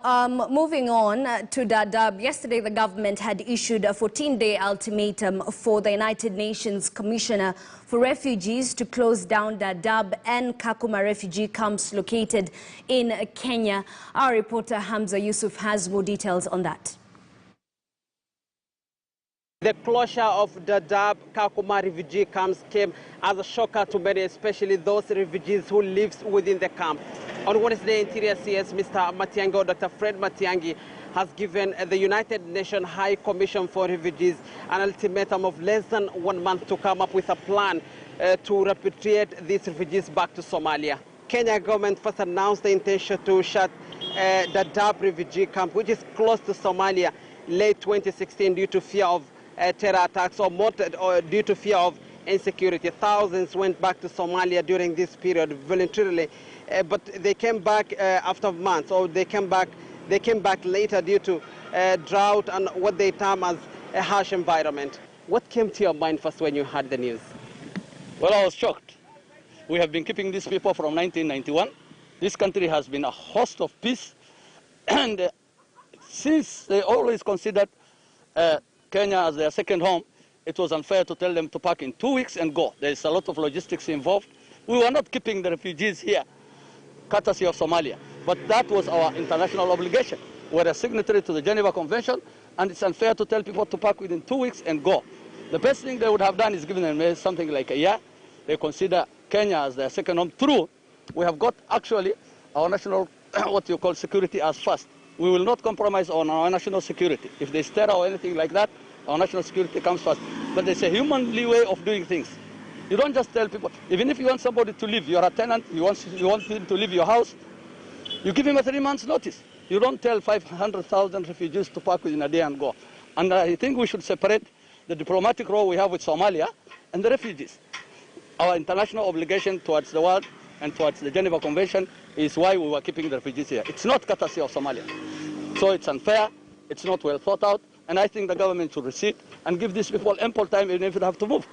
Moving on to Daadab, yesterday the government had issued a 14-day ultimatum for the United Nations Commissioner for Refugees to close down Daadab and Kakuma refugee camps located in Kenya. Our reporter Hamza Yusuf has more details on that. The closure of Daadab Kakuma refugee camps came as a shocker to many, especially those refugees who live within the camp. On Wednesday, Interior CS Mr. Matiang'i, Dr. Fred Matiang'i, has given the United Nations High Commission for Refugees an ultimatum of less than 1 month to come up with a plan to repatriate these refugees back to Somalia. Kenya government first announced the intention to shut Daadab refugee camp, which is close to Somalia, late 2016 due to fear of terror attacks or due to fear of insecurity. Thousands went back to Somalia during this period voluntarily, but they came back after months, or they came back later due to drought and what they term as a harsh environment. What came to your mind first when you heard the news? Well, I was shocked. We have been keeping these people from 1991. This country has been a host of peace, and since they always considered Kenya as their second home, it was unfair to tell them to pack in 2 weeks and go. There is a lot of logistics involved. We were not keeping the refugees here, courtesy of Somalia, but that was our international obligation. We're a signatory to the Geneva Convention, and it's unfair to tell people to pack within 2 weeks and go. The best thing they would have done is given them something like a year. They consider Kenya as their second home. True, we have got actually our national, what you call security as first. We will not compromise on our national security. If they stir or anything like that, our national security comes first. But there's a humanly way of doing things. You don't just tell people, even if you want somebody to leave, you're a tenant, you want him to leave your house, you give him a 3 months notice. You don't tell 500,000 refugees to pack within a day and go. And I think we should separate the diplomatic role we have with Somalia and the refugees. Our international obligation towards the world and towards the Geneva Convention is why we were keeping the refugees here. It's not courtesy of Somalia. So it's unfair, it's not well thought out, and I think the government should recede and give these people ample time even if they have to move.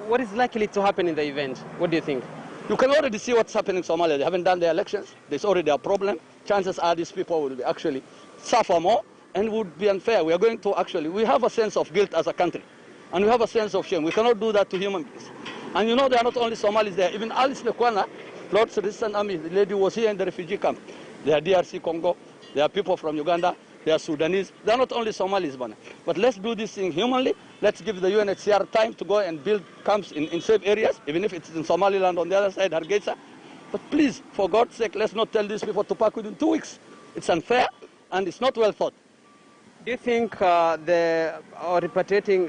What is likely to happen in the event? What do you think? You can already see what's happening in Somalia. They haven't done their elections. There's already a problem. Chances are these people will actually suffer more and would be unfair. We are going to we have a sense of guilt as a country, and we have a sense of shame. We cannot do that to human beings. And you know, they are not only Somalis there. Even Alice Lekwana, Lord's Resistance Army, the lady was here in the refugee camp. They are DRC Congo. There are people from Uganda. They are Sudanese. They are not only Somalis, but let's do this thing humanly. Let's give the UNHCR time to go and build camps in safe areas, even if it's in Somaliland on the other side, Hargeisa. But please, for God's sake, let's not tell these people to pack within 2 weeks. It's unfair, and it's not well thought. Do you think repatriating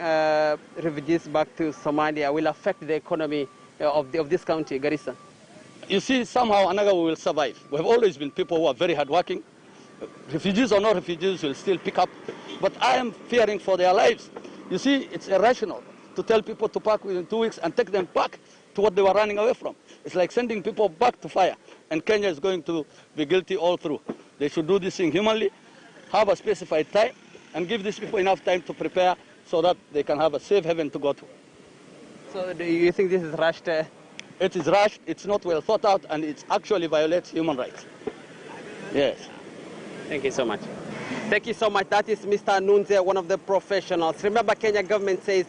refugees back to Somalia will affect the economy of this county, Garissa? You see, somehow or another we will survive. We have always been people who are very hardworking. Refugees or no refugees will still pick up. But I am fearing for their lives. You see, it's irrational to tell people to pack within 2 weeks and take them back to what they were running away from. It's like sending people back to fire. And Kenya is going to be guilty all through. They should do this thing humanly, have a specified time, and give these people enough time to prepare so that they can have a safe haven to go to. So do you think this is rushed? It is rushed, it's not well thought out, and it actually violates human rights. Yes. Thank you so much. Thank you so much. That is Mr. Nunze, one of the professionals. Remember, Kenya government says